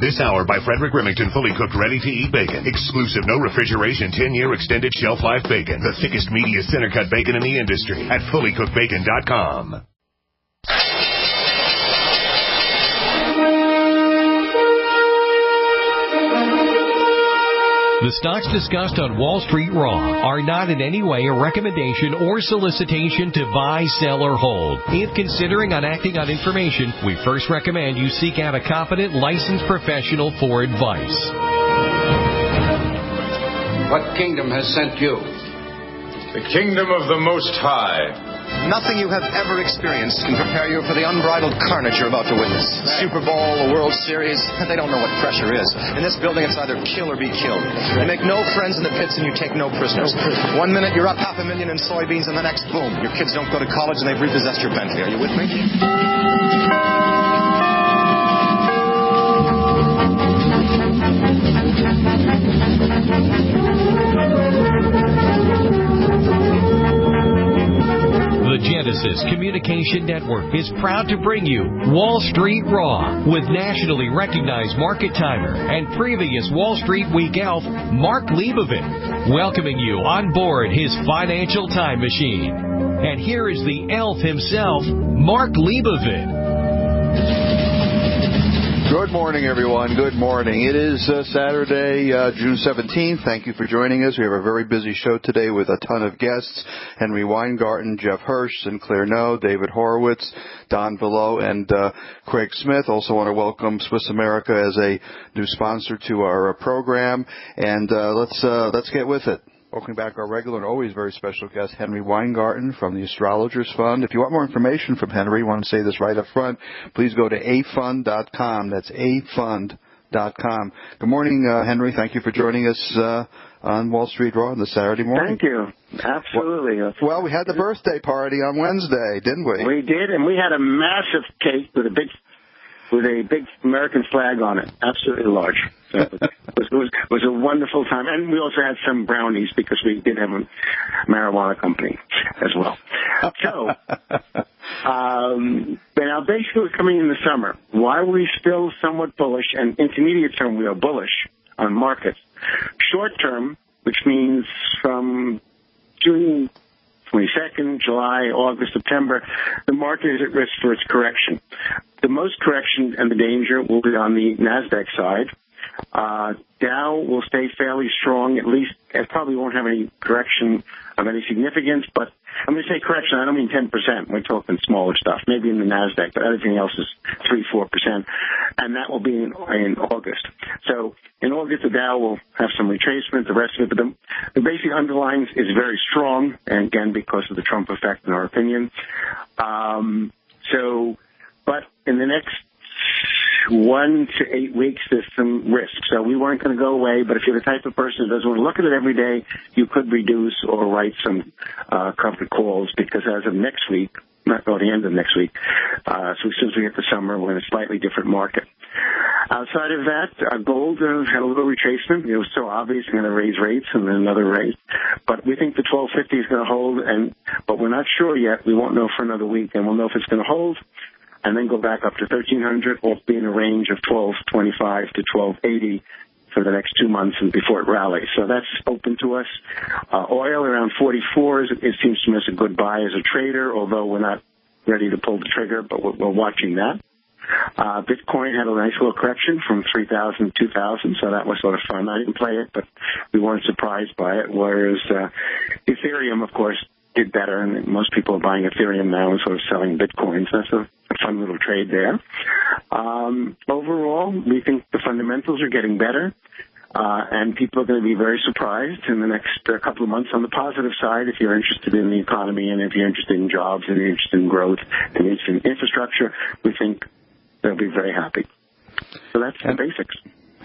This hour by Frederick Remington, fully cooked, ready-to-eat bacon. Exclusive, no refrigeration, 10-year extended shelf life bacon. The thickest, meatiest, center-cut bacon in the industry at fullycookedbacon.com. The stocks discussed on Wall Street Raw are not in any way a recommendation or solicitation to buy, sell, or hold. If considering on acting on information, we first recommend you seek out a competent, licensed professional for advice. What kingdom has sent you? The kingdom of the Most High. Nothing you have ever experienced can prepare you for the unbridled carnage you're about to witness. Super Bowl, the World Series, they don't know what pressure is. In this building, it's either kill or be killed. You make no friends in the pits and you take no prisoners. 1 minute, you're up $500,000 in soybeans, and the next, boom, your kids don't go to college and they've repossessed your Bentley. Are you with me? The Genesis Communication Network is proud to bring you Wall Street Raw with nationally recognized market timer and previous Wall Street Week elf, Mark Leibovit, welcoming you on board his financial time machine. And here is the elf himself, Mark Leibovit. Good morning, everyone. Good morning. It is Saturday, June 17th. Thank you for joining us. We have a very busy show today with a ton of guests. Henry Weingarten, Jeff Hirsch, Sinclair No, David Horowitz, Don Below, and Craig Smith. Also want to welcome Swiss America as a new sponsor to our program. And let's get with it. Welcome back our regular and always very special guest, Henry Weingarten from the Astrologers Fund. If you want more information from Henry, I want to say this right up front, please go to afund.com. That's afund.com. Good morning, Henry. Thank you for joining us on Wall Street Raw on this Saturday morning. Thank you. Absolutely. Well, we had the birthday party on Wednesday, didn't we? We did, and we had a massive cake with a big American flag on it. Absolutely large. So it was a wonderful time. And we also had some brownies because we did have a marijuana company as well. So, now basically we're coming in the summer. Why are we still somewhat bullish? And intermediate term, we are bullish on markets. Short term, which means from June 22nd, July, August, September, the market is at risk for its correction. The most correction and the danger will be on the NASDAQ side. Dow will stay fairly strong, at least. It probably won't have any correction of any significance, but I'm going to say correction, I don't mean 10%. We're talking smaller stuff, maybe in the NASDAQ, but everything else is 3-4%, and that will be in August. So in August, the Dow will have some retracement, the rest of it, but the basic underlying is very strong, and again, because of the Trump effect, in our opinion. But in the next 1 to 8 weeks, there's some risk. So we weren't going to go away, but if you're the type of person who doesn't want to look at it every day, you could reduce or write some covered calls, because as of next week, not the end of next week, so as soon as we get to summer, we're in a slightly different market. Outside of that, gold had a little retracement. It was so obvious they're going to raise rates and then another rate. But we think the 1250 is going to hold, but we're not sure yet. We won't know for another week, and we'll know if it's going to hold, and then go back up to 1,300, or be in a range of 1,225 to 1,280 for the next 2 months and before it rallies. So that's open to us. Oil around 44, it seems to me as a good buy as a trader, although we're not ready to pull the trigger, but we're watching that. Bitcoin had a nice little correction from 3,000 to 2,000, so that was sort of fun. I didn't play it, but we weren't surprised by it, whereas Ethereum, of course, did better, and most people are buying Ethereum now and sort of selling Bitcoin, so that's a fun little trade there. Overall, we think the fundamentals are getting better, and people are going to be very surprised in the next couple of months on the positive side if you're interested in the economy and if you're interested in jobs and you're interested in growth and interested in infrastructure. We think they'll be very happy. So that's the basics.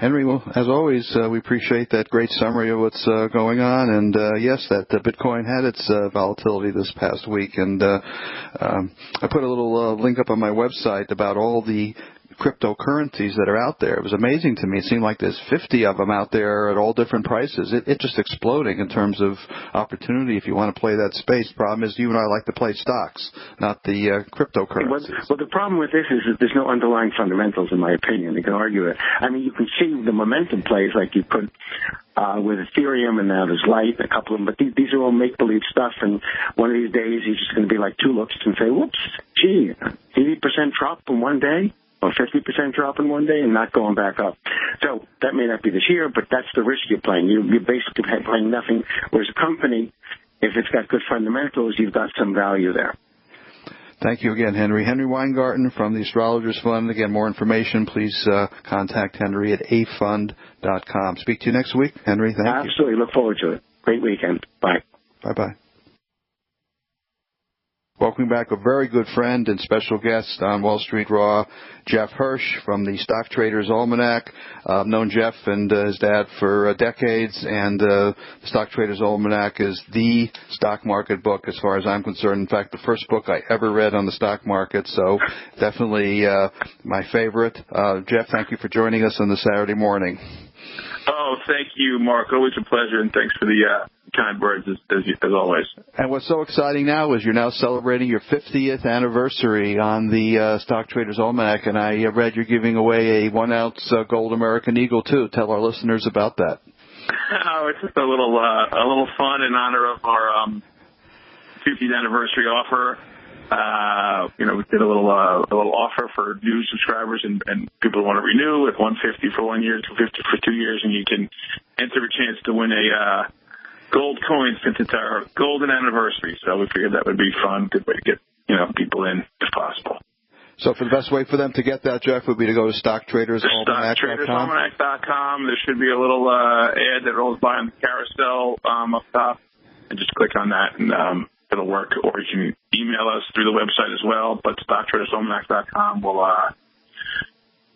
Henry, well, as always, we appreciate that great summary of what's going on. And, yes, that Bitcoin had its volatility this past week. And I put a little link up on my website about all the cryptocurrencies that are out there. It was amazing to me. It seemed like there's 50 of them out there at all different prices. It's just exploding in terms of opportunity if you want to play that space. The problem is you and I like to play stocks, not the cryptocurrencies. Well, the problem with this is that there's no underlying fundamentals, in my opinion. You can argue it. I mean, you can see the momentum plays like you could with Ethereum, and now there's Light, a couple of them, but these are all make-believe stuff, and one of these days he's just going to be like tulips and say, whoops, gee, 80% drop in one day, or 50% drop in one day, and not going back up. So that may not be this year, but that's the risk you're playing. You're basically playing nothing, whereas a company, if it's got good fundamentals, you've got some value there. Thank you again, Henry. Henry Weingarten from the Astrologers Fund. Again, more information, please contact Henry at afund.com. Speak to you next week, Henry. Thank you. Absolutely. Look forward to it. Great weekend. Bye. Bye-bye. Welcoming back a very good friend and special guest on Wall Street Raw, Jeff Hirsch from the Stock Traders Almanac. I've known Jeff and his dad for decades, and the Stock Traders Almanac is the stock market book as far as I'm concerned. In fact, the first book I ever read on the stock market, so definitely my favorite. Jeff, thank you for joining us on this Saturday morning. Oh, thank you, Mark. Always a pleasure, and thanks for the kind words, as always. And what's so exciting now is you're now celebrating your 50th anniversary on the Stock Traders Almanac, and I read you're giving away a 1-ounce gold American Eagle, too. Tell our listeners about that. Oh, it's just a little fun in honor of our 50th anniversary offer. We did a little offer for new subscribers and people who want to renew at $150 for 1 year, $250 for 2 years, and you can enter a chance to win a gold coin since it's our golden anniversary. So we figured that would be fun, good way to get people in if possible. So for the best way for them to get that, Jeff, would be to go to StockTradersAlmanac.com. StockTradersAlmanac.com. There should be a little ad that rolls by on the carousel up top, and just click on that and it'll work, or you can email us through the website as well. But StockTradersAlmanac.com will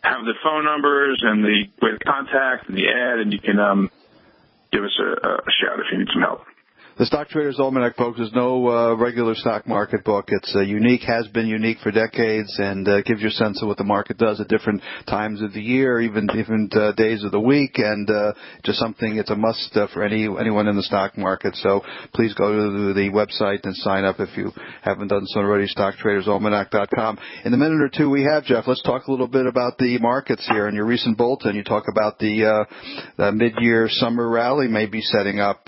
have the phone numbers and the way to contact and the ad, and you can give us a shout if you need some help. The Stock Traders Almanac, folks, is no regular stock market book. It's unique, has been unique for decades, and gives you a sense of what the market does at different times of the year, even different days of the week, and just something, it's a must for anyone in the stock market. So please go to the website and sign up if you haven't done so already, StockTradersAlmanac.com. In the minute or two we have, Jeff, let's talk a little bit about the markets here. In your recent bulletin, you talk about the mid-year summer rally may be setting up.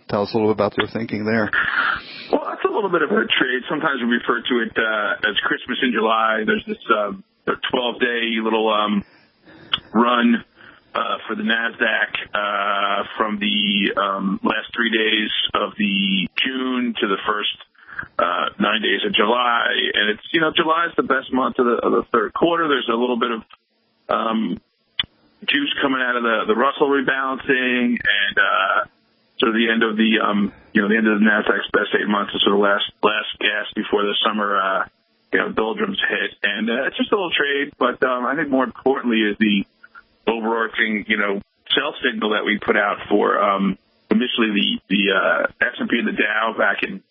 Tell us a little about your thinking there. Well, that's a little bit of a trade. Sometimes we refer to it as Christmas in July. There's this 12-day little run for the NASDAQ from the last 3 days of the June to the first 9 days of July. And it's, July is the best month of the third quarter. There's a little bit of juice coming out of the Russell rebalancing, and sort of the end of the end of the NASDAQ's best 8 months is sort of last gas before the summer, doldrums hit. And it's just a little trade, but I think more importantly is the overarching, sell signal that we put out for initially the S&P and the Dow back in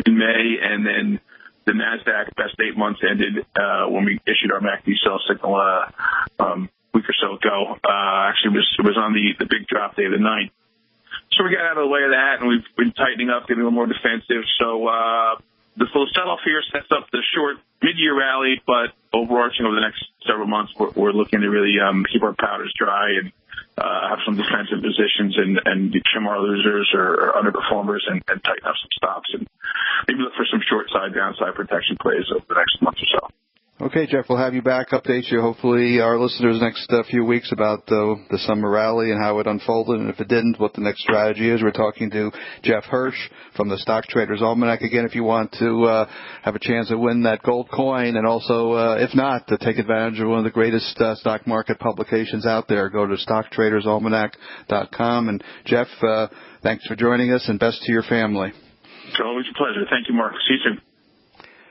May, and then the NASDAQ best 8 months ended when we issued our MACD sell signal a week or so ago. Actually, it was on the big drop day of the 9th. So we got out of the way of that, and we've been tightening up, getting a little more defensive. So the full sell-off here sets up the short mid-year rally, but overarching over the next several months, we're looking to really keep our powders dry and have some defensive positions and trim our losers or underperformers and tighten up some stops and maybe look for some short side, downside protection plays over the next month or so. Okay, Jeff, we'll have you back, update you, hopefully, our listeners next few weeks about the summer rally and how it unfolded, and if it didn't, what the next strategy is. We're talking to Jeff Hirsch from the Stock Traders Almanac. Again, if you want to have a chance to win that gold coin, and also, if not, to take advantage of one of the greatest stock market publications out there, go to StockTradersAlmanac.com. And Jeff, thanks for joining us, and best to your family. It's always a pleasure. Thank you, Mark. See you soon.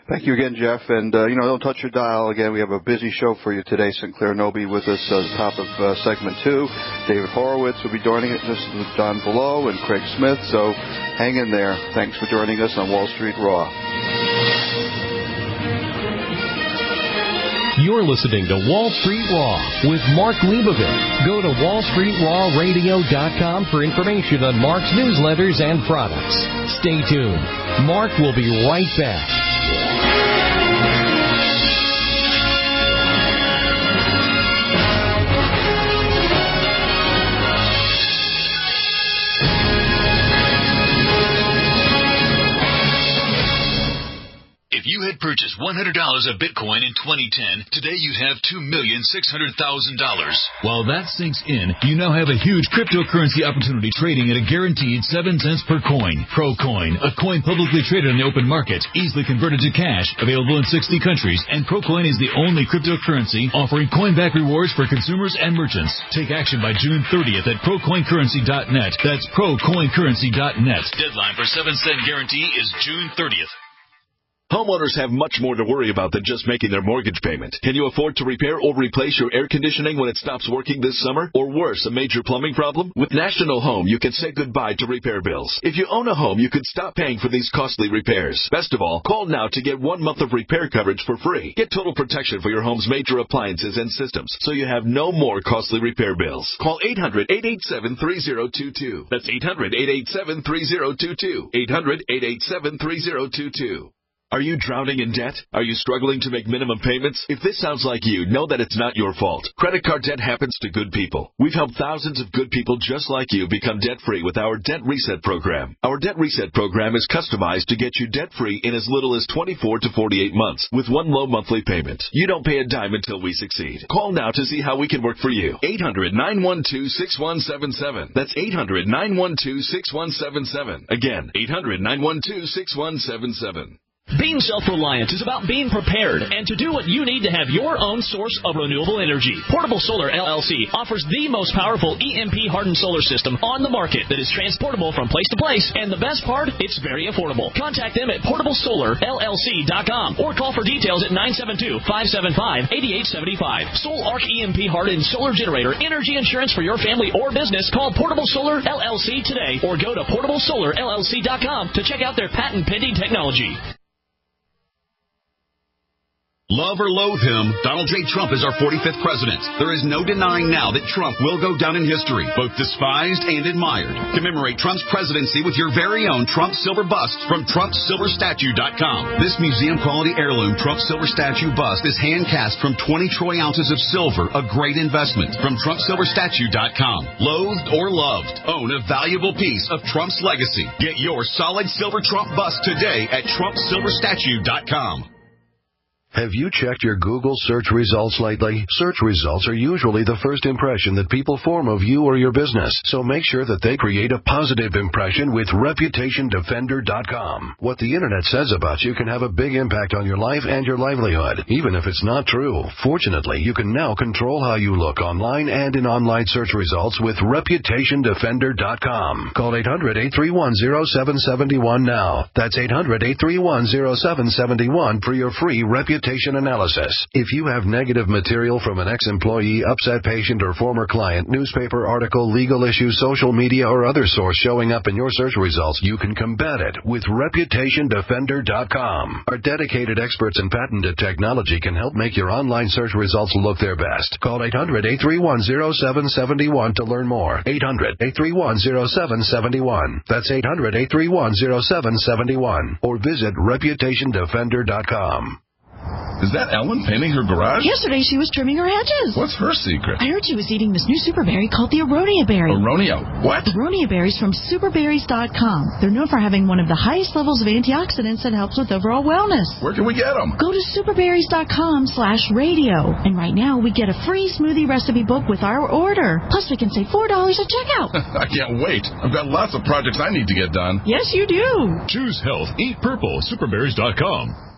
Thank you again, Jeff. And, don't touch your dial. Again, we have a busy show for you today. Sinclair Noby with us at the top of segment 2. David Horowitz will be joining us with John Below and Craig Smith. So hang in there. Thanks for joining us on Wall Street Raw. You're listening to Wall Street Raw with Mark Leibovit. Go to wallstreetrawradio.com for information on Mark's newsletters and products. Stay tuned. Mark will be right back. If you had purchased $100 of Bitcoin in 2010, today you'd have $2,600,000. While that sinks in, you now have a huge cryptocurrency opportunity trading at a guaranteed 7 cents per coin. ProCoin, a coin publicly traded on the open market, easily converted to cash, available in 60 countries, and ProCoin is the only cryptocurrency offering coin-back rewards for consumers and merchants. Take action by June 30th at ProCoinCurrency.net. That's ProCoinCurrency.net. Deadline for 7-cent guarantee is June 30th. Homeowners have much more to worry about than just making their mortgage payment. Can you afford to repair or replace your air conditioning when it stops working this summer? Or worse, a major plumbing problem? With National Home, you can say goodbye to repair bills. If you own a home, you could stop paying for these costly repairs. Best of all, call now to get 1 month of repair coverage for free. Get total protection for your home's major appliances and systems, so you have no more costly repair bills. Call 800-887-3022. That's 800-887-3022. 800-887-3022. Are you drowning in debt? Are you struggling to make minimum payments? If this sounds like you, know that it's not your fault. Credit card debt happens to good people. We've helped thousands of good people just like you become debt-free with our Debt Reset program. Our Debt Reset program is customized to get you debt-free in as little as 24 to 48 months with one low monthly payment. You don't pay a dime until we succeed. Call now to see how we can work for you. 800-912-6177. That's 800-912-6177. Again, 800-912-6177. Being self-reliant is about being prepared and to do what you need to have your own source of renewable energy. Portable Solar LLC offers the most powerful EMP-hardened solar system on the market that is transportable from place to place, and the best part, it's very affordable. Contact them at portablesolarllc.com or call for details at 972-575-8875. Soul Arc EMP-hardened solar generator, energy insurance for your family or business. Call Portable Solar LLC today or go to portablesolarllc.com to check out their patent-pending technology. Love or loathe him, Donald J. Trump is our 45th president. There is no denying now that Trump will go down in history, both despised and admired. Commemorate Trump's presidency with your very own Trump Silver Bust from TrumpSilverStatue.com. This museum-quality heirloom Trump Silver Statue bust is hand-cast from 20 troy ounces of silver, a great investment from TrumpSilverStatue.com. Loathed or loved, own a valuable piece of Trump's legacy. Get your solid silver Trump bust today at TrumpSilverStatue.com. Have you checked your Google search results lately? Search results are usually the first impression that people form of you or your business, so make sure that they create a positive impression with ReputationDefender.com. What the Internet says about you can have a big impact on your life and your livelihood, even if it's not true. Fortunately, you can now control how you look online and in online search results with ReputationDefender.com. Call 800-831-0771 now. That's 800-831-0771 for your free reputation analysis. If you have negative material from an ex-employee, upset patient, or former client, newspaper article, legal issue, social media, or other source showing up in your search results, you can combat it with ReputationDefender.com. Our dedicated experts in patented technology can help make your online search results look their best. Call 800-831-0771 to learn more. 800-831-0771. That's 800-831-0771. Or visit ReputationDefender.com. Is that Ellen painting her garage? Yesterday she was trimming her hedges. What's her secret? I heard she was eating this new super berry called the aronia berry. Aronia? What? Aronia berries from superberries.com. They're known for having one of the highest levels of antioxidants that helps with overall wellness. Where can we get them? Go to superberries.com/radio. And right now we get a free smoothie recipe book with our order. Plus we can save $4 at checkout. I can't wait. I've got lots of projects I need to get done. Yes, you do. Choose health. Eat purple. Superberries.com.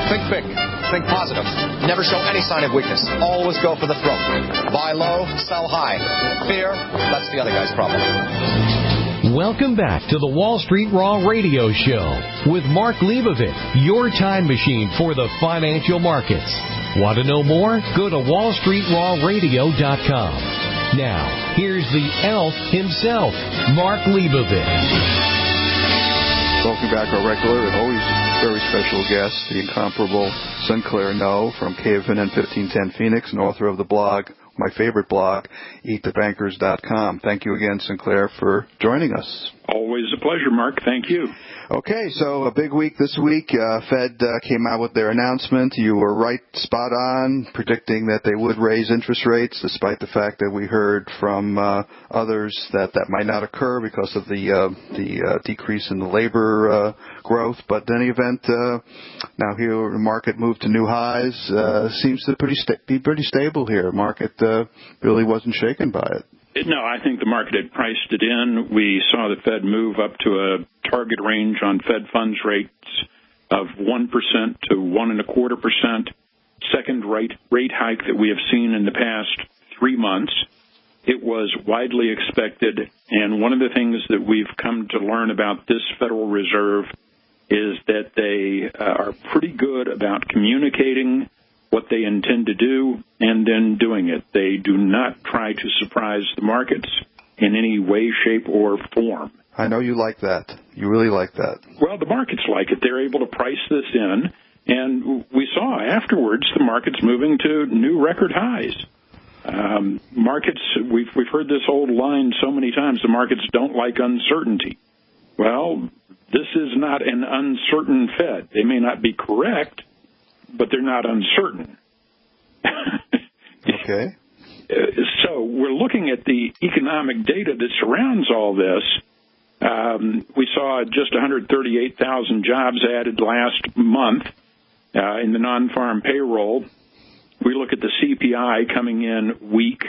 Think big. Think positive. Never show any sign of weakness. Always go for the throat. Buy low, sell high. Fear, that's the other guy's problem. Welcome back to the Wall Street Raw Radio Show with Mark Leibovit, your time machine for the financial markets. Want to know more? Go to wallstreetrawradio.com. Now, here's the elf himself, Mark Leibovit. Welcome back, our regular and always very special guest, the incomparable Sinclair No from KFNN 1510 Phoenix and author of the blog, my favorite blog, eatthebankers.com. Thank you again, Sinclair, for joining us. Always a pleasure, Mark. Thank you. Okay, so a big week this week. Fed came out with their announcement. You were right, spot on, predicting that they would raise interest rates, despite the fact that we heard from others that might not occur because of the decrease in the labor growth. But in any event, now here the market moved to new highs. Seems to be pretty stable here. Market really wasn't shaken by it. No, I think the market had priced it in. We saw the Fed move up to a target range on Fed funds rates of 1% to 1.25%, second rate hike that we have seen in the past 3 months. It was widely expected, and one of the things that we've come to learn about this Federal Reserve is that they are pretty good about communicating what they intend to do and then doing it. They do not try to surprise the markets in any way, shape, or form. I know you like that. You really like that. Well, the markets like it. They're able to price this in, and we saw afterwards the markets moving to new record highs. Markets, we've heard this old line so many times, the markets don't like uncertainty. Well, this is not an uncertain Fed. They may not be correct, but they're not uncertain. Okay. So we're looking at the economic data that surrounds all this. We saw just 138,000 jobs added last month in the non-farm payroll. We look at the CPI coming in weak.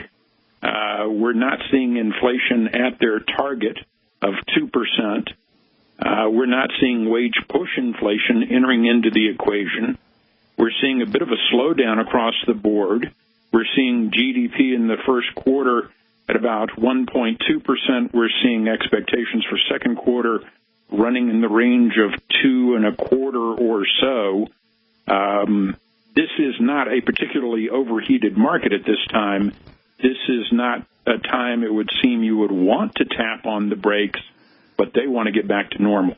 We're not seeing inflation at their target of 2%. We're not seeing wage push inflation entering into the equation. We're seeing a bit of a slowdown across the board. We're seeing GDP in the first quarter at about 1.2%. We're seeing expectations for second quarter running in the range of 2.25% or so. This is not a particularly overheated market at this time. This is not a time it would seem you would want to tap on the brakes, but they want to get back to normal.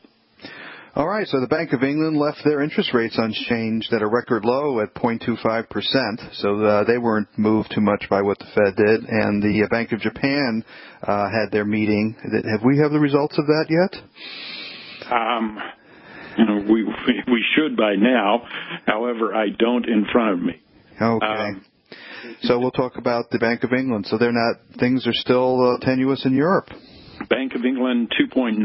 All right, so the Bank of England left their interest rates unchanged at a record low at 0.25%, so they weren't moved too much by what the Fed did. And the Bank of Japan had their meeting. Have we the results of that yet? We should by now. However, I don't in front of me. Okay. So we'll talk about the Bank of England. So things are still tenuous in Europe. Bank of England, 2.9%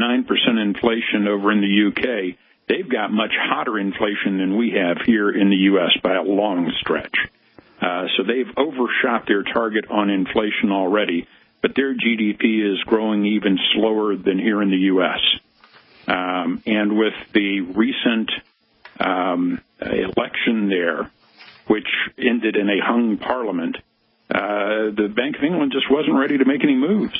inflation over in the UK. They've got much hotter inflation than we have here in the U.S. by a long stretch. So they've overshot their target on inflation already, but their GDP is growing even slower than here in the U.S. And with the recent election there, which ended in a hung parliament, the Bank of England just wasn't ready to make any moves.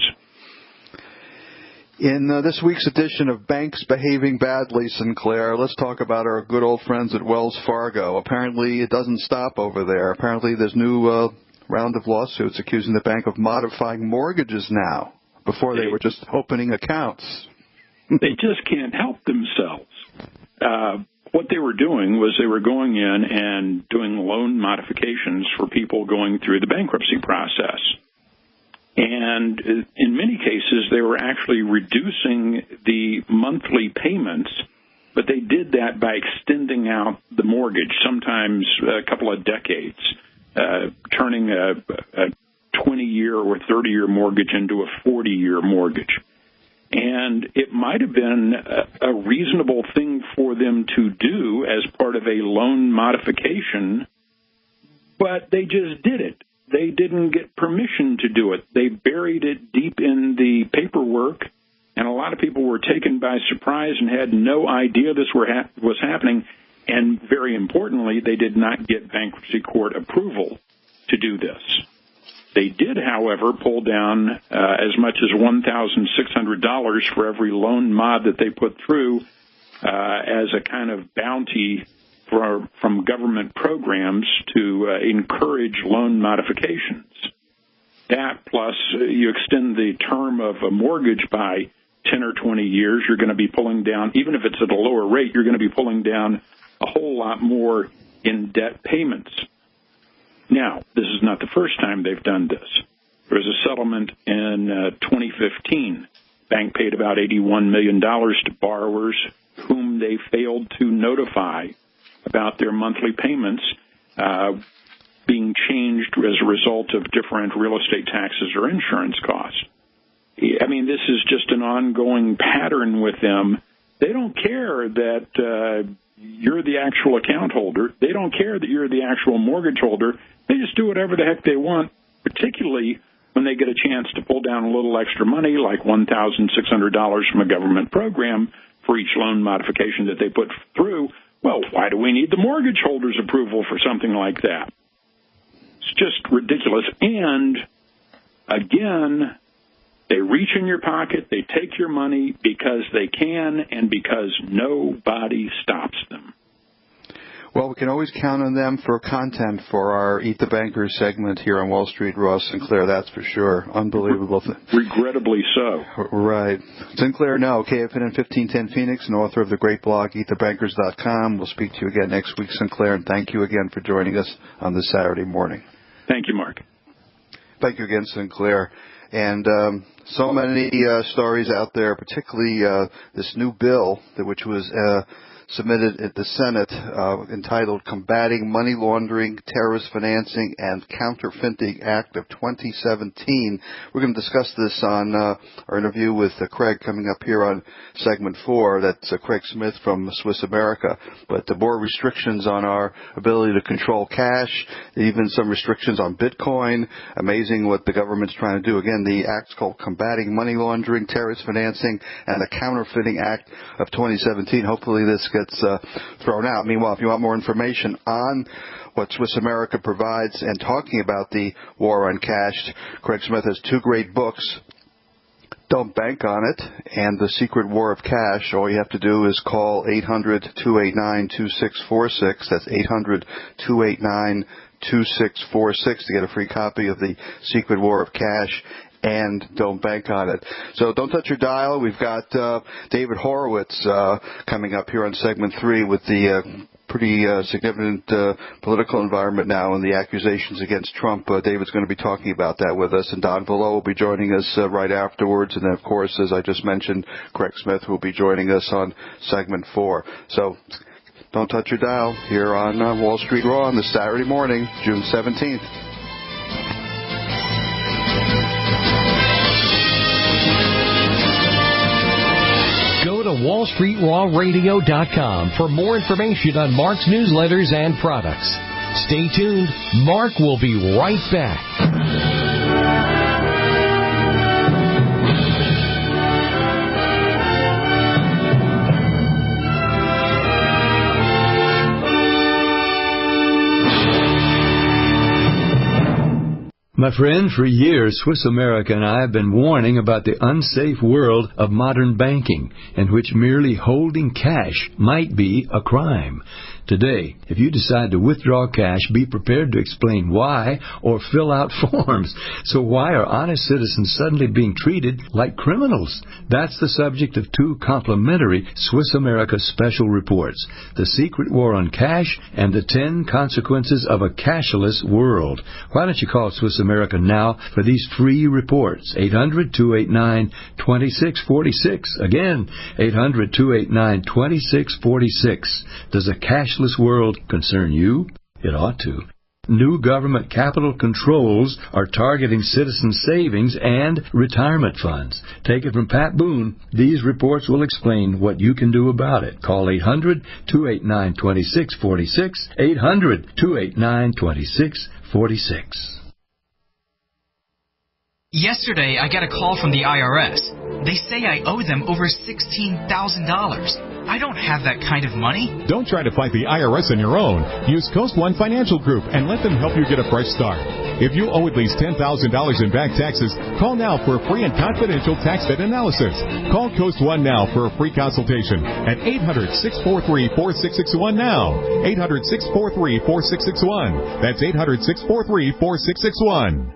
In this week's edition of Banks Behaving Badly, Sinclair, let's talk about our good old friends at Wells Fargo. Apparently it doesn't stop over there. Apparently there's new round of lawsuits accusing the bank of modifying mortgages now. Before they were just opening accounts. They just can't help themselves. What they were doing was they were going in and doing loan modifications for people going through the bankruptcy process. And in many cases, they were actually reducing the monthly payments, but they did that by extending out the mortgage, sometimes a couple of decades, turning a 20-year or 30-year mortgage into a 40-year mortgage. And it might have been a reasonable thing for them to do as part of a loan modification, but they just did it. They didn't get permission to do it. They buried it deep in the paperwork, and a lot of people were taken by surprise and had no idea this was happening. And very importantly, they did not get bankruptcy court approval to do this. They did, however, pull down as much as $1,600 for every loan mod that they put through as a kind of bounty from government programs to encourage loan modifications. That plus you extend the term of a mortgage by 10 or 20 years, you're going to be pulling down, even if it's at a lower rate, you're going to be pulling down a whole lot more in debt payments. Now, this is not the first time they've done this. There was a settlement in 2015. Bank paid about $81 million to borrowers whom they failed to notify about their monthly payments being changed as a result of different real estate taxes or insurance costs. I mean, this is just an ongoing pattern with them. They don't care that you're the actual account holder. They don't care that you're the actual mortgage holder. They just do whatever the heck they want, particularly when they get a chance to pull down a little extra money, like $1,600 from a government program for each loan modification that they put through. Well, why do we need the mortgage holder's approval for something like that? It's just ridiculous. And, again, they reach in your pocket, they take your money because they can and because nobody stops them. Well, we can always count on them for content for our Eat the Bankers segment here on Wall Street. Ross Sinclair, that's for sure. Unbelievable. Regrettably so. Right. Sinclair, no. KFNN 1510 Phoenix and author of the great blog, eatthebankers.com. We'll speak to you again next week, Sinclair, and thank you again for joining us on this Saturday morning. Thank you, Mark. Thank you again, Sinclair. And so many stories out there, particularly this new bill, which was submitted at the Senate, entitled Combating Money Laundering, Terrorist Financing, and Counterfeiting Act of 2017. We're going to discuss this on our interview with Craig coming up here on segment 4. That's Craig Smith from Swiss America. But the more restrictions on our ability to control cash, even some restrictions on Bitcoin. Amazing what the government's trying to do. Again, the act's called Combating Money Laundering, Terrorist Financing, and the Counterfeiting Act of 2017. Hopefully this gets thrown out. Meanwhile, if you want more information on what Swiss America provides and talking about the war on cash, Craig Smith has 2 great books, Don't Bank on It and The Secret War of Cash. All you have to do is call 800-289-2646. That's 800-289-2646 to get a free copy of The Secret War of Cash and Don't Bank on It. So don't touch your dial. We've got David Horowitz coming up here on segment 3 with the pretty significant political environment now and the accusations against Trump. David's going to be talking about that with us, and Don Volo will be joining us right afterwards. And then, of course, as I just mentioned, Craig Smith will be joining us on segment 4. So don't touch your dial here on Wall Street Raw on this Saturday morning, June 17th. Go to WallStreetRawRadio.com for more information on Mark's newsletters and products. Stay tuned. Mark will be right back. My friend, for years, Swiss America and I have been warning about the unsafe world of modern banking, in which merely holding cash might be a crime. Today, if you decide to withdraw cash, be prepared to explain why or fill out forms. So why are honest citizens suddenly being treated like criminals? That's the subject of 2 complimentary Swiss America special reports, The Secret War on Cash and The 10 Consequences of a Cashless World. Why don't you call Swiss America now for these free reports? 800-289-2646. Again, 800-289-2646. Does a cashless world concern you? It ought to. New government capital controls are targeting citizen savings and retirement funds. Take it from Pat Boone. These reports will explain what you can do about it. Call 800-289-2646, 800-289-2646. Yesterday, I got a call from the IRS. They say I owe them over $16,000. I don't have that kind of money. Don't try to fight the IRS on your own. Use Coast One Financial Group and let them help you get a fresh start. If you owe at least $10,000 in back taxes, call now for a free and confidential tax debt analysis. Call Coast One now for a free consultation at 800-643-4661 now. 800-643-4661. That's 800-643-4661.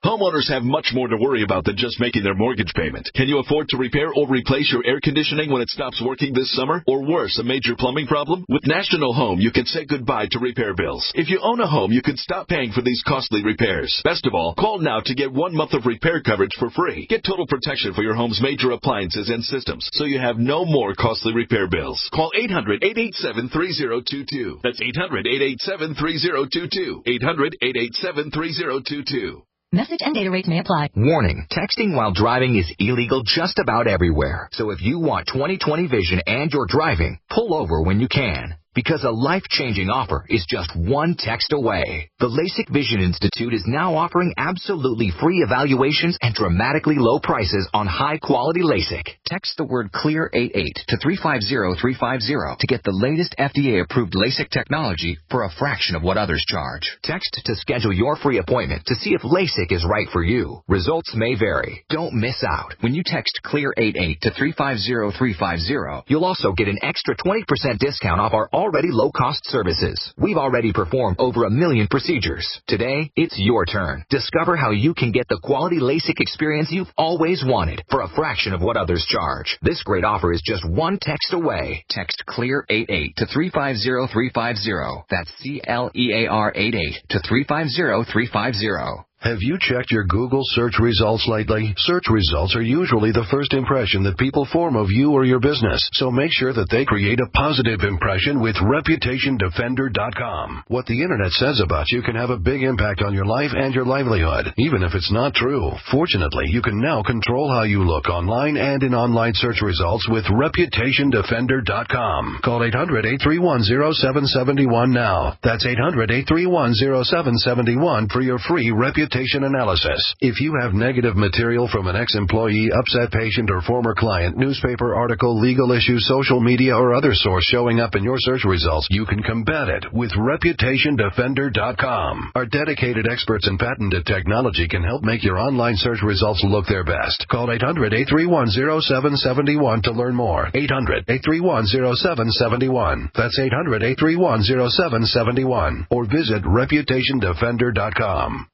Homeowners have much more to worry about than just making their mortgage payment. Can you afford to repair or replace your air conditioning when it stops working this summer? Or worse, a major plumbing problem? With National Home, you can say goodbye to repair bills. If you own a home, you can stop paying for these costly repairs. Best of all, call now to get 1 month of repair coverage for free. Get total protection for your home's major appliances and systems, so you have no more costly repair bills. Call 800-887-3022. That's 800-887-3022. 800-887-3022. Message and data rates may apply. Warning, texting while driving is illegal just about everywhere. So if you want 20/20 vision and you're driving, pull over when you can. Because a life-changing offer is just one text away. The LASIK Vision Institute is now offering absolutely free evaluations and dramatically low prices on high-quality LASIK. Text the word CLEAR88 to 350350 to get the latest FDA-approved LASIK technology for a fraction of what others charge. Text to schedule your free appointment to see if LASIK is right for you. Results may vary. Don't miss out. When you text CLEAR88 to 350350, you'll also get an extra 20% discount off our already low-cost services. We've already performed over 1 million procedures. Today, it's your turn. Discover how you can get the quality LASIK experience you've always wanted for a fraction of what others charge. This great offer is just one text away. Text CLEAR88 to 350350. That's CLEAR88 to 350350. Have you checked your Google search results lately? Search results are usually the first impression that people form of you or your business, so make sure that they create a positive impression with ReputationDefender.com. What the Internet says about you can have a big impact on your life and your livelihood, even if it's not true. Fortunately, you can now control how you look online and in online search results with ReputationDefender.com. Call 800-831-0771 now. That's 800-831-0771 for your free reputation analysis. If you have negative material from an ex-employee, upset patient, or former client, newspaper article, legal issue, social media, or other source showing up in your search results, you can combat it with ReputationDefender.com. Our dedicated experts in patented technology can help make your online search results look their best. Call 800-831-0771 to learn more. 800-831-0771. That's 800-831-0771. Or visit ReputationDefender.com.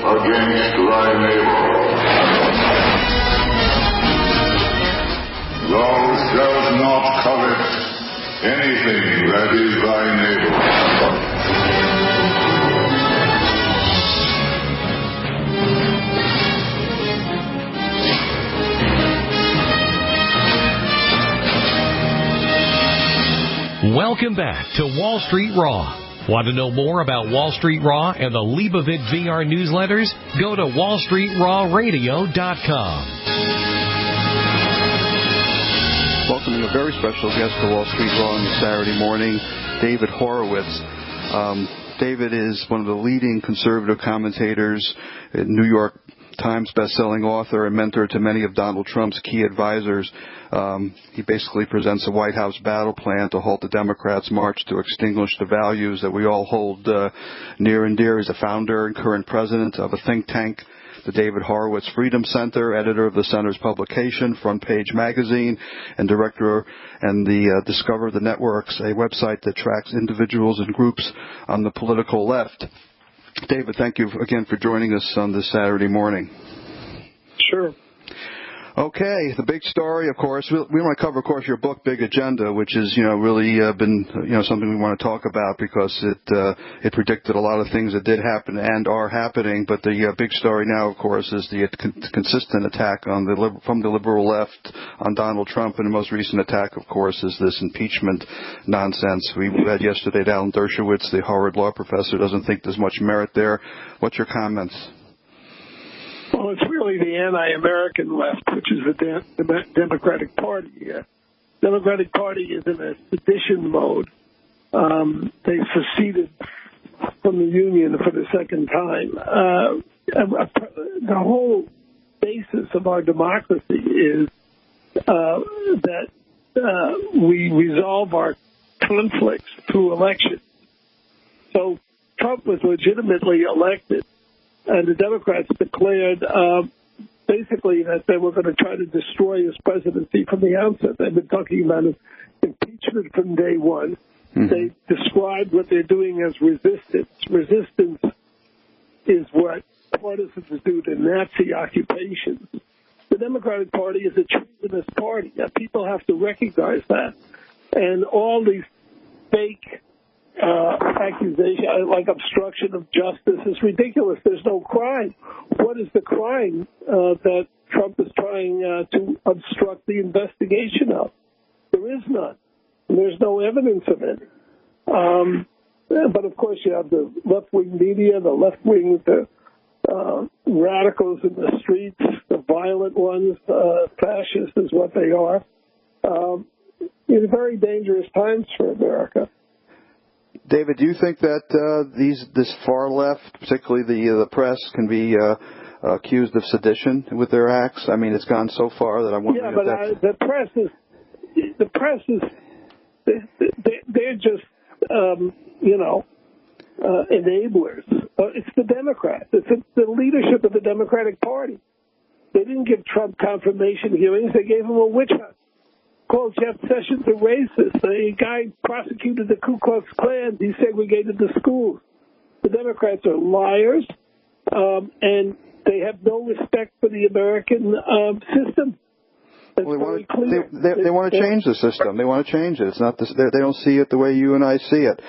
Against thy neighbor. Thou shalt not covet anything that is thy neighbor. Welcome back to Wall Street Raw. Want to know more about Wall Street Raw and the Leibovit VR newsletters? Go to wallstreetrawradio.com. Welcoming a very special guest to Wall Street Raw on this Saturday morning, David Horowitz. David is one of the leading conservative commentators, New York Times best-selling author and mentor to many of Donald Trump's key advisors. He basically presents a White House battle plan to halt the Democrats' march to extinguish the values that we all hold near and dear. He's a founder and current president of a think tank, the David Horowitz Freedom Center, editor of the center's publication, Front Page Magazine, and director and the Discover the Networks, a website that tracks individuals and groups on the political left. David, thank you again for joining us on this Saturday morning. Sure. Okay, the big story, of course, we want to cover, of course, your book, Big Agenda, which is, really been, something we want to talk about because it predicted a lot of things that did happen and are happening. But the big story now, of course, is the consistent attack from the liberal left on Donald Trump, and the most recent attack, of course, is this impeachment nonsense. We had yesterday Alan Dershowitz, the Harvard law professor, doesn't think there's much merit there. What's your comments? Well, it's really the anti-American left, which is the Democratic Party. Democratic Party is in a sedition mode. They seceded from the Union for the second time. The whole basis of our democracy is that we resolve our conflicts through elections. So Trump was legitimately elected, and the Democrats declared basically that they were going to try to destroy his presidency from the outset. They've been talking about impeachment from day one. Mm-hmm. They described what they're doing as resistance. Resistance is what partisans do to Nazi occupations. The Democratic Party is a treasonous party. People have to recognize that. And all these fake accusations, like obstruction of justice, is ridiculous. There's no crime. What is the crime that Trump is trying to obstruct the investigation of? There is none. There's no evidence of it. But, of course, you have the left-wing media, the left-wing radicals in the streets, the violent ones, fascists is what they are. It's very dangerous times for America. David, do you think that this far left, particularly the press, can be accused of sedition with their acts? I mean, it's gone so far that I'm wondering if the press is they're just enablers. It's the Democrats. It's the leadership of the Democratic Party. They didn't give Trump confirmation hearings. They gave him a witch hunt. Called Jeff Sessions a racist. The guy prosecuted the Ku Klux Klan. He segregated the schools. The Democrats are liars, and they have no respect for the American system. Well, they want to change the system. They want to change it. It's not this, they don't see it the way you and I see it.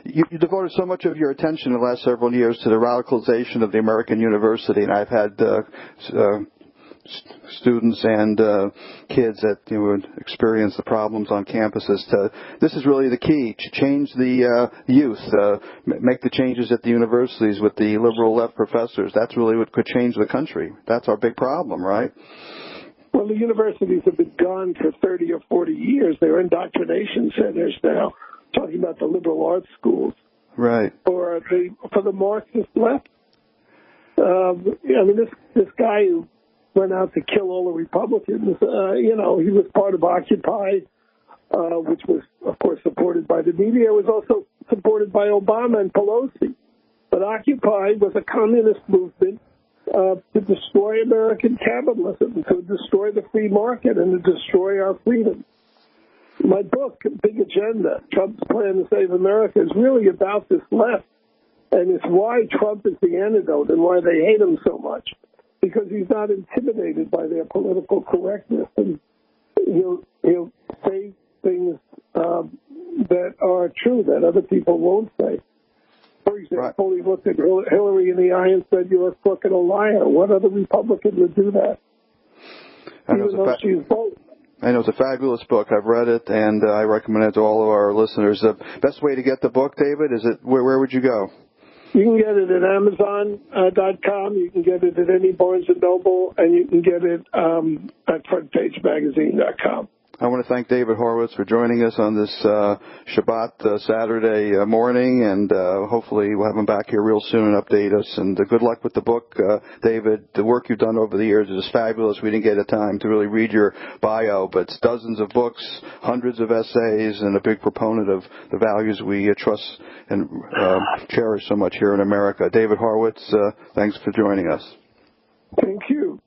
You devoted so much of your attention in the last several years to the radicalization of the American university, and I've had students and kids that would experience the problems on campuses. This is really the key, to change the youth, make the changes at the universities with the liberal left professors. That's really what could change the country. That's our big problem, right? Well, the universities have been gone for 30 or 40 years. They're indoctrination centers now, talking about the liberal arts schools. Right. Or for the Marxist left. This guy who went out to kill all the Republicans, he was part of Occupy, which was, of course, supported by the media. It was also supported by Obama and Pelosi. But Occupy was a communist movement to destroy American capitalism, to destroy the free market, and to destroy our freedom. My book, Big Agenda, Trump's Plan to Save America, is really about this left, and it's why Trump is the antidote and why they hate him so much, because he's not intimidated by their political correctness, and he'll say things that are true that other people won't say. For example, he looked at Hillary in the eye and said, "You're a crook and a liar." What other Republican would do that? Even though she's both. I know it's a fabulous book. I've read it, and I recommend it to all of our listeners. The best way to get the book, David, is it where would you go? You can get it at Amazon.com. You can get it at any Barnes & Noble, and you can get it at FrontPageMagazine.com. I want to thank David Horowitz for joining us on this Shabbat Saturday morning, and hopefully we'll have him back here real soon and update us. And good luck with the book, David. The work you've done over the years is fabulous. We didn't get a time to really read your bio, but it's dozens of books, hundreds of essays, and a big proponent of the values we trust and cherish so much here in America. David Horowitz, thanks for joining us. Thank you.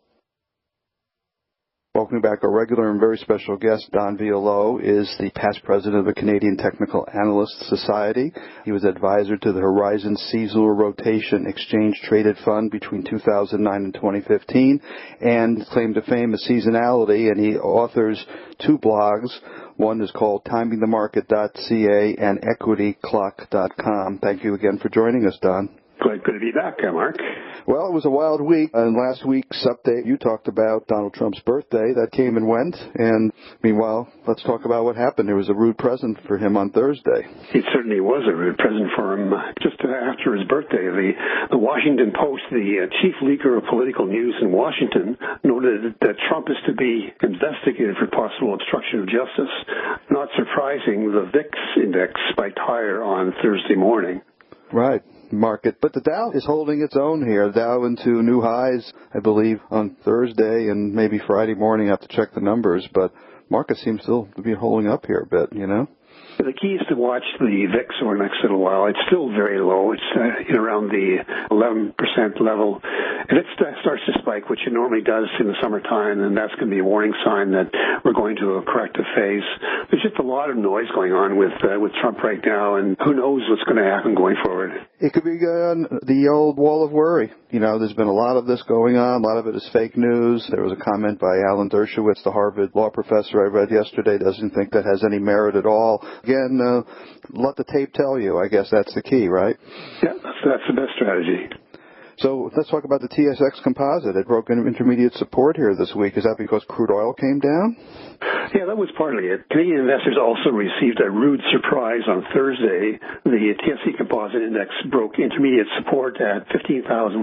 Welcome back. Our regular and very special guest, Don VIALOUX, is the past president of the Canadian Technical Analysts Society. He was advisor to the Horizon Seasonal Rotation Exchange Traded Fund between 2009 and 2015, and claim to fame is seasonality, and he authors two blogs. One is called timingthemarket.ca and equityclock.com. Thank you again for joining us, Don. Good to be back, Mark. Well, it was a wild week. In last week's update, you talked about Donald Trump's birthday. That came and went. And meanwhile, let's talk about what happened. There was a rude present for him on Thursday. It certainly was a rude present for him just after his birthday. The Washington Post, the chief leaker of political news in Washington, noted that Trump is to be investigated for possible obstruction of justice. Not surprising, the VIX index spiked higher on Thursday morning. Right. Market. But the Dow is holding its own here. The Dow into new highs, I believe, on Thursday and maybe Friday morning. I have to check the numbers, but market seems still to be holding up here a bit, you know. The key is to watch the VIX over the next little while. It's still very low. It's in around the 11% level. If it starts to spike, which it normally does in the summertime, then that's going to be a warning sign that we're going to a corrective phase. There's just a lot of noise going on with Trump right now, and who knows what's going to happen going forward. It could be the old wall of worry. You know, there's been a lot of this going on. A lot of it is fake news. There was a comment by Alan Dershowitz, the Harvard law professor I read yesterday, doesn't think that has any merit at all. Again, let the tape tell you. I guess that's the key, right? Yeah, that's the best strategy. So let's talk about the TSX composite. It broke intermediate support here this week. Is that because crude oil came down? Yeah, that was partly it. Canadian investors also received a rude surprise on Thursday. The TSX Composite Index broke intermediate support at 15,165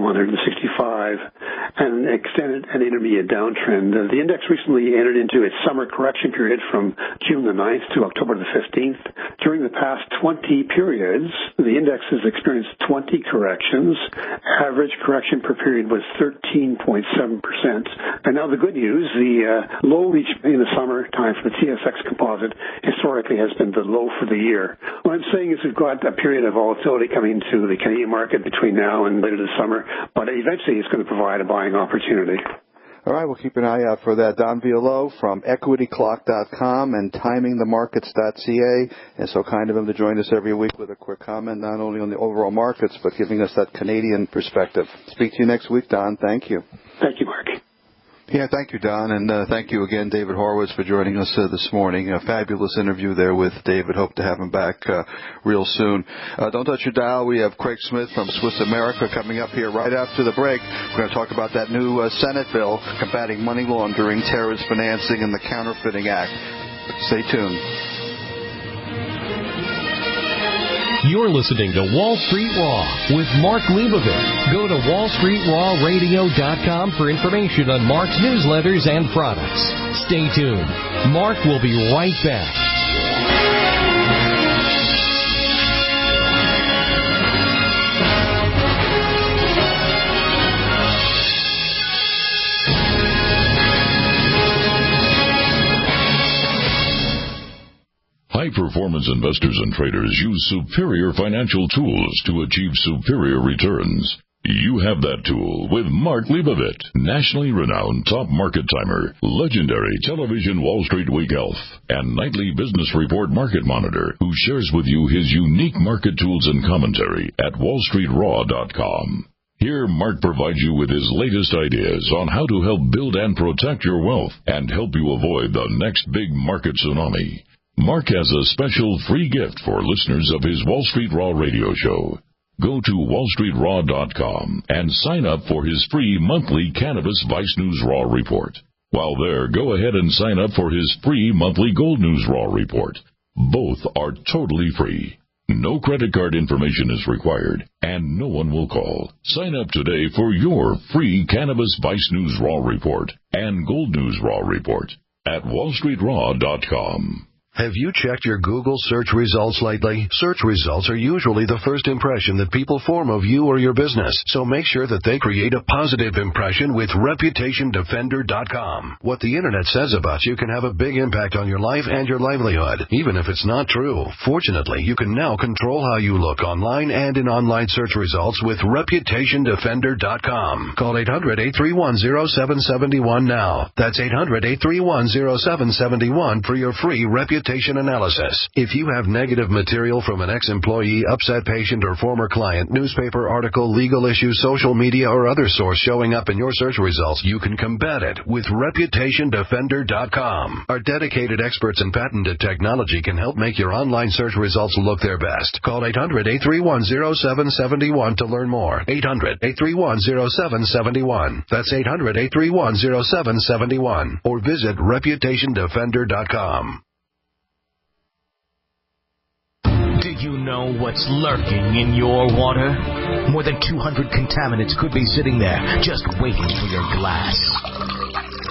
and extended an intermediate downtrend. The index recently entered into its summer correction period from June the 9th to October the 15th. During the past 20 periods, the index has experienced 20 corrections. Average correction per period was 13.7%. And now the good news, the low reached in the summer time for the TSX Composite historically has been the low for the year. What I'm saying is we've got a period of volatility coming to the Canadian market between now and later this summer, but eventually it's going to provide a buying opportunity. All right, we'll keep an eye out for that. Don Vialou from EquityClock.com and TimingTheMarkets.ca. And so kind of him to join us every week with a quick comment, not only on the overall markets, but giving us that Canadian perspective. Speak to you next week, Don. Thank you. Thank you, Mark. Yeah, thank you, Don, and thank you again, David Horowitz, for joining us this morning. A fabulous interview there with David. Hope to have him back real soon. Don't touch your dial. We have Craig Smith from Swiss America coming up here right after the break. We're going to talk about that new Senate bill combating money laundering, terrorist financing, and the Counterfeiting Act. Stay tuned. You're listening to Wall Street Raw with Mark Leibovit. Go to wallstreetradio.com for information on Mark's newsletters and products. Stay tuned. Mark will be right back. High-performance investors and traders use superior financial tools to achieve superior returns. You have that tool with Mark Leibovit, nationally renowned top market timer, legendary television Wall Street Week elf, and nightly business report market monitor, who shares with you his unique market tools and commentary at wallstreetraw.com. Here, Mark provides you with his latest ideas on how to help build and protect your wealth and help you avoid the next big market tsunami. Mark has a special free gift for listeners of his Wall Street Raw radio show. Go to wallstreetraw.com and sign up for his free monthly Cannabis Vice News Raw report. While there, go ahead and sign up for his free monthly Gold News Raw report. Both are totally free. No credit card information is required, and no one will call. Sign up today for your free Cannabis Vice News Raw report and Gold News Raw report at wallstreetraw.com. Have you checked your Google search results lately? Search results are usually the first impression that people form of you or your business, so make sure that they create a positive impression with ReputationDefender.com. What the Internet says about you can have a big impact on your life and your livelihood, even if it's not true. Fortunately, you can now control how you look online and in online search results with ReputationDefender.com. Call 800-831-0771 now. That's 800-831-0771 for your free reputation analysis. If you have negative material from an ex-employee, upset patient, or former client, newspaper article, legal issue, social media, or other source showing up in your search results, you can combat it with ReputationDefender.com. Our dedicated experts in patented technology can help make your online search results look their best. Call 800-831-0771 to learn more. 800-831-0771. That's 800-831-0771. Or visit ReputationDefender.com. Do you know what's lurking in your water? More than 200 contaminants could be sitting there just waiting for your glass.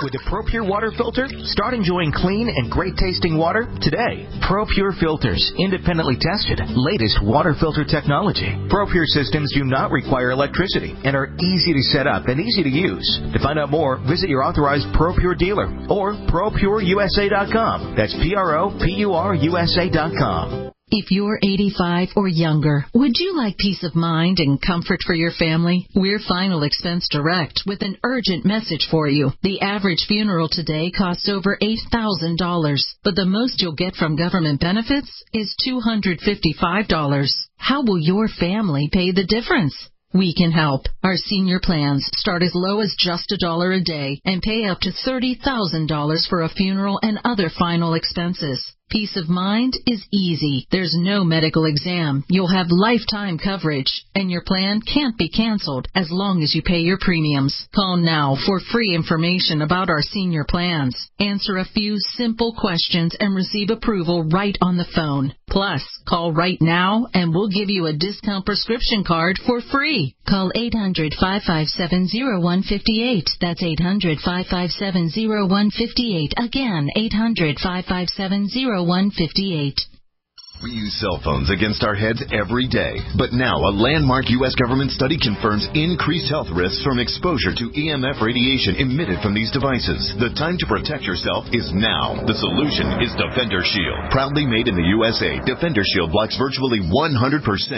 with the ProPure water filter? Start enjoying clean and great-tasting water today. ProPure filters, independently tested, latest water filter technology. ProPure systems do not require electricity and are easy to set up and easy to use. To find out more, visit your authorized ProPure dealer or ProPureUSA.com. That's ProPureUSA.com. If you're 85 or younger, would you like peace of mind and comfort for your family? We're Final Expense Direct with an urgent message for you. The average funeral today costs over $8,000, but the most you'll get from government benefits is $255. How will your family pay the difference? We can help. Our senior plans start as low as just $1 a day and pay up to $30,000 for a funeral and other final expenses. Peace of mind is easy. There's no medical exam. You'll have lifetime coverage, and your plan can't be canceled as long as you pay your premiums. Call now for free information about our senior plans. Answer a few simple questions and receive approval right on the phone. Plus, call right now and we'll give you a discount prescription card for free. Call 800-557-0158. That's 800-557-0158. Again, 800-557-0158. We use cell phones against our heads every day. But now a landmark U.S. government study confirms increased health risks from exposure to EMF radiation emitted from these devices. The time to protect yourself is now. The solution is Defender Shield. Proudly made in the USA, Defender Shield blocks virtually 100%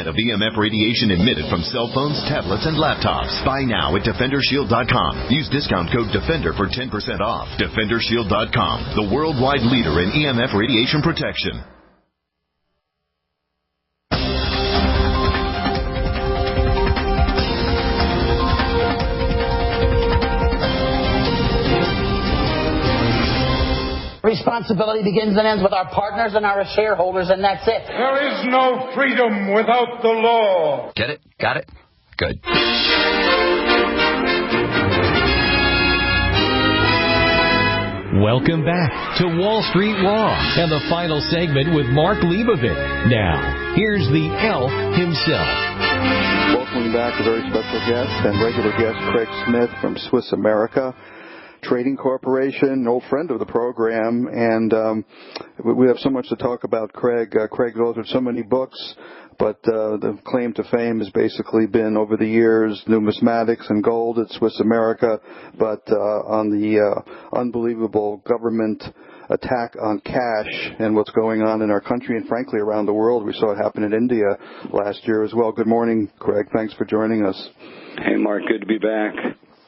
of EMF radiation emitted from cell phones, tablets, and laptops. Buy now at DefenderShield.com. Use discount code DEFENDER for 10% off. DefenderShield.com, the worldwide leader in EMF radiation protection. Responsibility begins and ends with our partners and our shareholders, and that's it. There is no freedom without the law. Get it? Got it? Good. Welcome back to Wall Street Raw and the final segment with Mark Leibovit. Now, here's the elf himself. Welcome back, a very special guest and regular guest, Craig Smith from Swiss America Trading Corporation, an old friend of the program, and we have so much to talk about. Craig authored so many books, but the claim to fame has basically been, over the years, numismatics and gold at Swiss America, but on the unbelievable government attack on cash and what's going on in our country and, frankly, around the world. We saw it happen in India last year as well. Good morning, Craig. Thanks for joining us. Hey, Mark. Good to be back.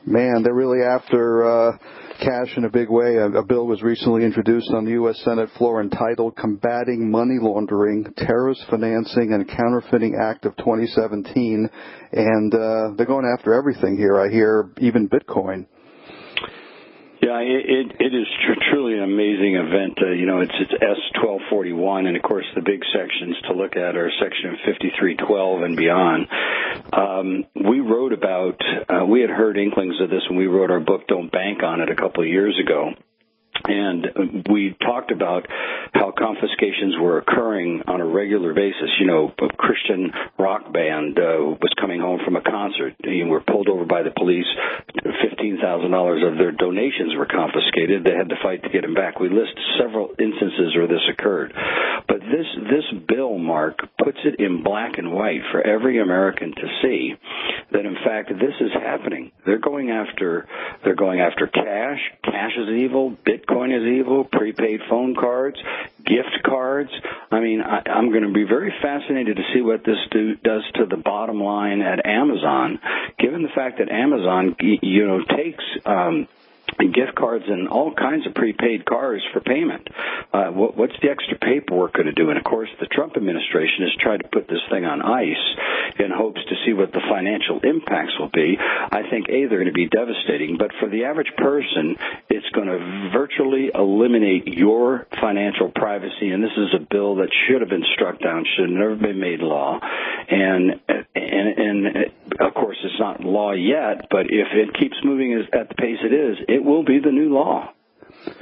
Man, they're really after cash in a big way. A bill was recently introduced on the U.S. Senate floor entitled Combating Money Laundering, Terrorist Financing, and Counterfeiting Act of 2017. And they're going after everything here. I hear even Bitcoin. Yeah, it is truly an amazing event. It's S-1241, and, of course, the big sections to look at are Section 5312 and beyond. We had heard inklings of this when we wrote our book, Don't Bank on It, a couple of years ago. And we talked about how confiscations were occurring on a regular basis. A Christian rock band was coming home from a concert and were pulled over by the police. $15,000 of their donations were confiscated. They had to fight to get them back. We list several instances where this occurred. But this bill, Mark, puts it in black and white for every American to see that, in fact, this is happening. They're going after cash. Cash is evil. Bitcoin is evil. Prepaid phone cards, gift cards. I mean, I'm going to be very fascinated to see what this does to the bottom line at Amazon, given the fact that Amazon, takes gift cards and all kinds of prepaid cards for payment. What's the extra paperwork going to do? And, of course, the Trump administration has tried to put this thing on ice in hopes to see what the financial impacts will be. I think, they're going to be devastating. But for the average person, it's going to virtually eliminate your financial privacy. And this is a bill that should have been struck down, should have never been made law. And of course, it's not law yet, but if it keeps moving at the pace it is, it will be the new law.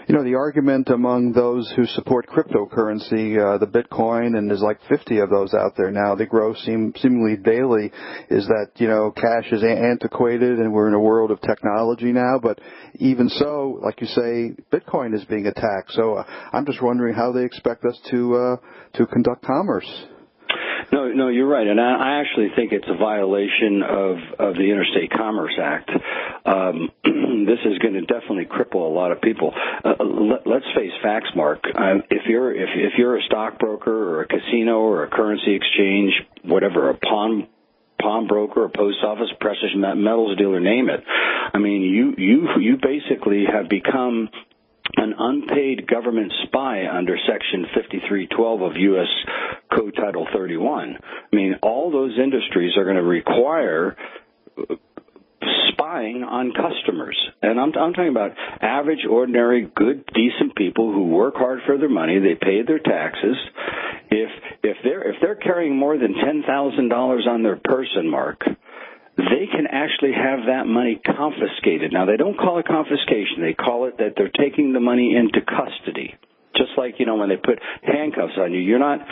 You know, the argument among those who support cryptocurrency, the Bitcoin, and there's like 50 of those out there now, they grow seemingly daily, is that, you know, cash is antiquated and we're in a world of technology now. But even so, like you say, Bitcoin is being attacked. So I'm just wondering how they expect us to conduct commerce. No, you're right, and I actually think it's a violation of the Interstate Commerce Act. This is going to definitely cripple a lot of people. Let's face facts, Mark. If you're a stockbroker or a casino or a currency exchange, whatever, a pawn broker, a post office, precious metals dealer, name it. I mean, you basically have become an unpaid government spy under Section 5312 of U.S. Code Title 31. I mean, all those industries are going to require spying on customers. And I'm talking about average, ordinary, good, decent people who work hard for their money. They pay their taxes. If they're carrying more than $10,000 on their person, Mark, they can actually have that money confiscated. Now, they don't call it confiscation. They call it that they're taking the money into custody. Just like, you know, when they put handcuffs on you, you're not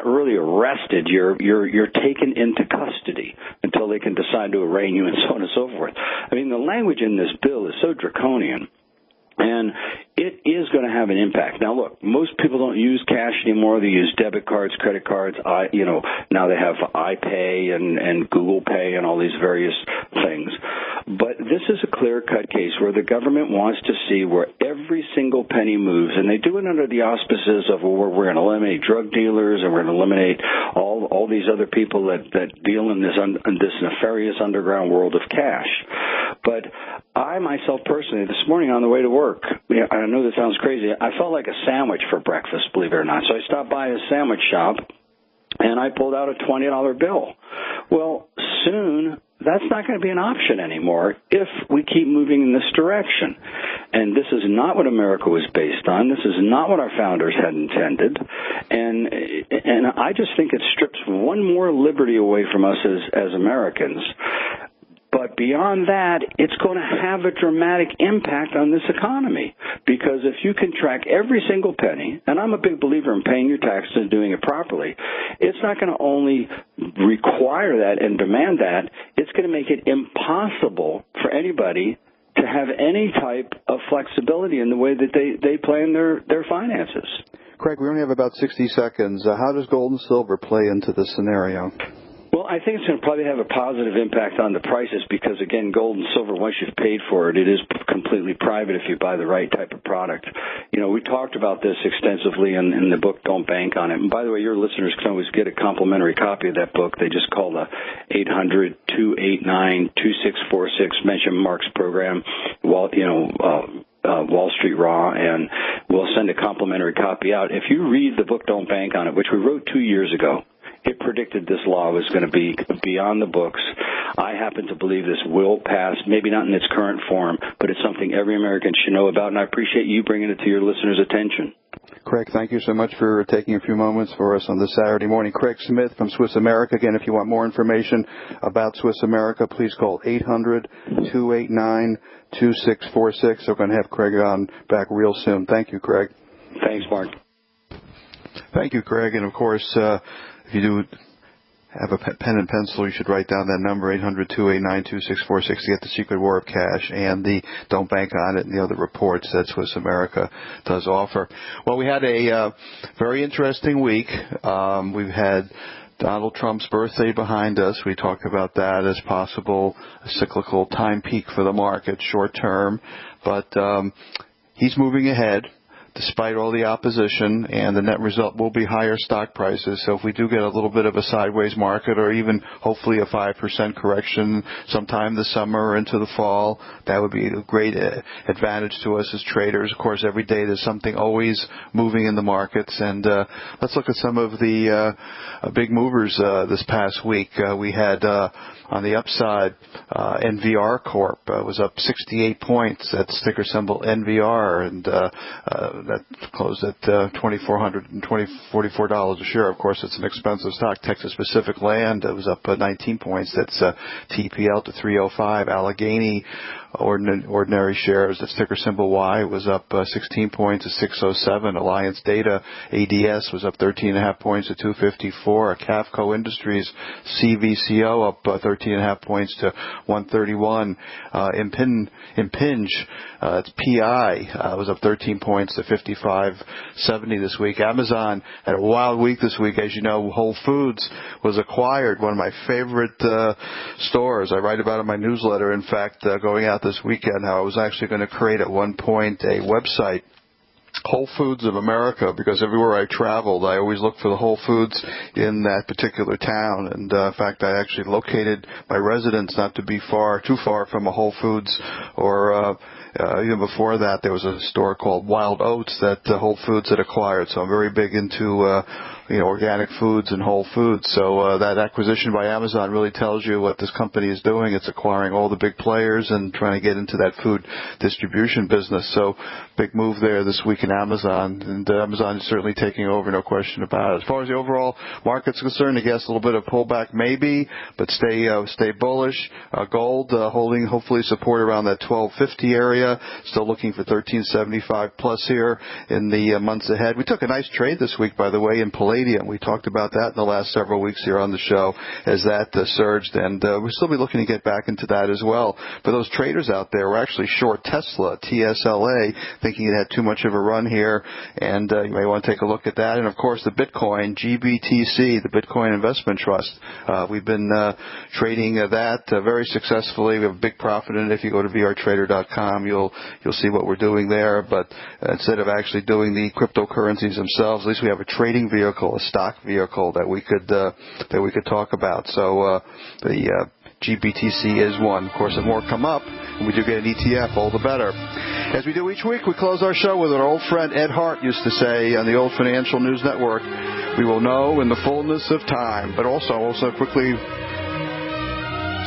really arrested. You're taken into custody until they can decide to arraign you and so on and so forth. I mean, the language in this bill is so draconian. And it is going to have an impact. Now, look, most people don't use cash anymore. They use debit cards, credit cards. Now they have iPay and Google Pay and all these various things. But this is a clear-cut case where the government wants to see where every single penny moves, and they do it under the auspices of, well, we're going to eliminate drug dealers and we're going to eliminate all these other people that deal in this nefarious underground world of cash. But I myself personally, this morning on the way to work, I know this sounds crazy, I felt like a sandwich for breakfast, believe it or not. So I stopped by a sandwich shop, and I pulled out a $20 bill. Well, soon, that's not going to be an option anymore if we keep moving in this direction. And this is not what America was based on. This is not what our founders had intended. And I just think it strips one more liberty away from us as Americans. But beyond that, it's going to have a dramatic impact on this economy, because if you can track every single penny, and I'm a big believer in paying your taxes and doing it properly, it's not going to only require that and demand that, it's going to make it impossible for anybody to have any type of flexibility in the way that they plan their finances. Craig, we only have about 60 seconds. How does gold and silver play into this scenario? Well, I think it's going to probably have a positive impact on the prices because, again, gold and silver, once you've paid for it, it is completely private if you buy the right type of product. You know, we talked about this extensively in the book, Don't Bank on It. And by the way, your listeners can always get a complimentary copy of that book. They just call the 800-289-2646, mention Mark's program, Wall Street Raw, and we'll send a complimentary copy out. If you read the book, Don't Bank on It, which we wrote 2 years ago, it predicted this law was going to be beyond the books. I happen to believe this will pass, maybe not in its current form, but it's something every American should know about, and I appreciate you bringing it to your listeners' attention. Craig, thank you so much for taking a few moments for us on this Saturday morning. Craig Smith from Swiss America. Again, if you want more information about Swiss America, please call 800-289-2646. We're going to have Craig on back real soon. Thank you, Craig. Thanks, Mark. Thank you, Craig. And, of course, if you do have a pen and pencil, you should write down that number, 800-289-2646, to get the Secret War of Cash and the Don't Bank on It and the other reports that Swiss America does offer. Well, we had a very interesting week. We've had Donald Trump's birthday behind us. We talked about that as possible a cyclical time peak for the market, short term. But he's moving ahead despite all the opposition, and the net result will be higher stock prices. So if we do get a little bit of a sideways market, or even hopefully a 5% correction sometime this summer or into the fall, that would be a great advantage to us as traders. Of course, every day there's something always moving in the markets. And let's look at some of the big movers this past week. We had on the upside, NVR Corp was up 68 points. That's ticker symbol NVR, and That closed at $2,444 a share. Of course, it's an expensive stock. Texas Pacific Land was up 19 points. That's TPL to 305. Allegheny ordinary shares, that's ticker symbol Y, was up 16 points to 607. Alliance Data, ADS, was up 13.5 points to 254. Cavco Industries, CVCO, up 13.5 points to 131. Impinj, it's PI, was up 13 points to 55.70 this week. Amazon had a wild week this week. As you know, Whole Foods was acquired, one of my favorite stores. I write about it in my newsletter. In fact, going out this weekend, how I was actually going to create at one point a website, Whole Foods of America, because everywhere I traveled, I always looked for the Whole Foods in that particular town. And in fact, I actually located my residence not to be too far from a Whole Foods, or even before that, there was a store called Wild Oats that Whole Foods had acquired. So I'm very big into organic foods and whole foods. So that acquisition by Amazon really tells you what this company is doing. It's acquiring all the big players and trying to get into that food distribution business. So big move there this week in Amazon. And Amazon is certainly taking over, no question about it. As far as the overall market's concerned, I guess a little bit of pullback maybe, but stay bullish. Gold holding hopefully support around that 1250 area. Still looking for 1375 plus here in the months ahead. We took a nice trade this week, by the way, in palladium. We talked about that in the last several weeks here on the show as that surged, and we'll still be looking to get back into that as well. For those traders out there, we're actually short Tesla, TSLA, thinking it had too much of a run here, and you may want to take a look at that. And, of course, the Bitcoin, GBTC, the Bitcoin Investment Trust. We've been trading that very successfully. We have a big profit in it. If you go to vrtrader.com, you'll see what we're doing there. But instead of actually doing the cryptocurrencies themselves, at least we have a trading vehicle, a stock vehicle that we could talk about. So the GBTC is one. Of course, if more come up, and we do get an ETF, all the better. As we do each week, we close our show with what our old friend Ed Hart used to say on the old Financial News Network: "We will know in the fullness of time." But also quickly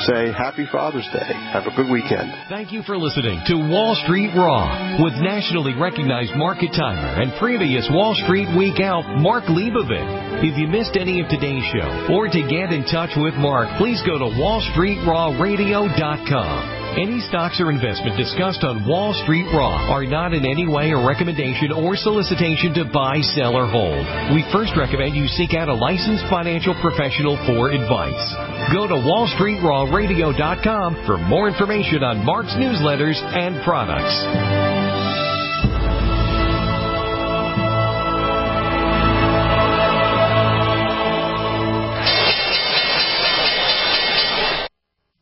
say Happy Father's Day. Have a good weekend. Thank you for listening to Wall Street Raw with nationally recognized market timer and previous Wall Street Week Out, Mark Leibovit. If you missed any of today's show or to get in touch with Mark, please go to wallstreetrawradio.com. Any stocks or investment discussed on Wall Street Raw are not in any way a recommendation or solicitation to buy, sell, or hold. We first recommend you seek out a licensed financial professional for advice. Go to wallstreetrawradio.com for more information on Mark's newsletters and products.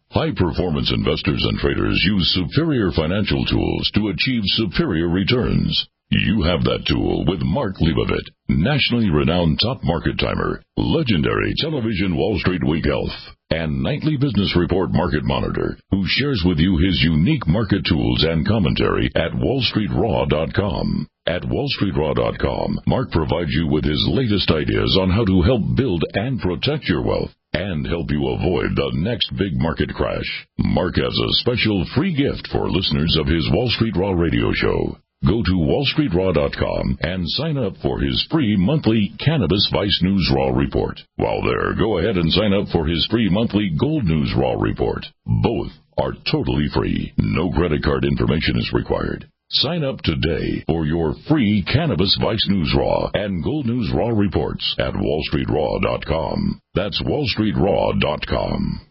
High-performance investors and traders use superior financial tools to achieve superior returns. You have that tool with Mark Leibovit, nationally renowned top market timer, legendary television Wall Street Week elf, and nightly business report market monitor, who shares with you his unique market tools and commentary at wallstreetraw.com. At wallstreetraw.com, Mark provides you with his latest ideas on how to help build and protect your wealth and help you avoid the next big market crash. Mark has a special free gift for listeners of his Wall Street Raw radio show. Go to wallstreetraw.com and sign up for his free monthly Cannabis Vice News Raw report. While there, go ahead and sign up for his free monthly Gold News Raw report. Both are totally free. No credit card information is required. Sign up today for your free Cannabis Vice News Raw and Gold News Raw reports at wallstreetraw.com. That's wallstreetraw.com.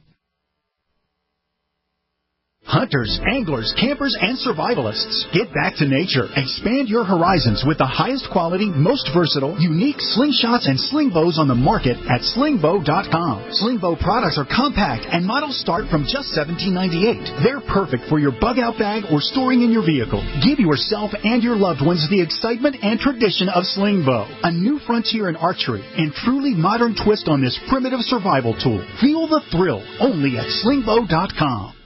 Hunters, anglers, campers, and survivalists, get back to nature. Expand your horizons with the highest quality, most versatile, unique slingshots and sling bows on the market at slingbow.com. Sling bow products are compact and models start from just $17.98. They're perfect for your bug out bag or storing in your vehicle. Give yourself and your loved ones the excitement and tradition of sling bow, a new frontier in archery and truly modern twist on this primitive survival tool. Feel the thrill only at slingbow.com.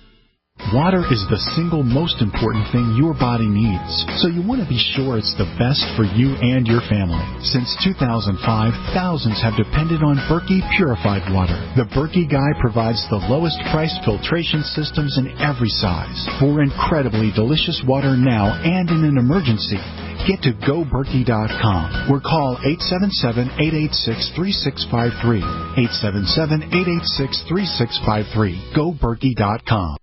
Water is the single most important thing your body needs, so you want to be sure it's the best for you and your family. Since 2005, thousands have depended on Berkey purified water. The Berkey Guy provides the lowest priced filtration systems in every size for incredibly delicious water now and in an emergency. get to GoBerkey.com or call 877-886-3653. 877-886-3653. GoBerkey.com.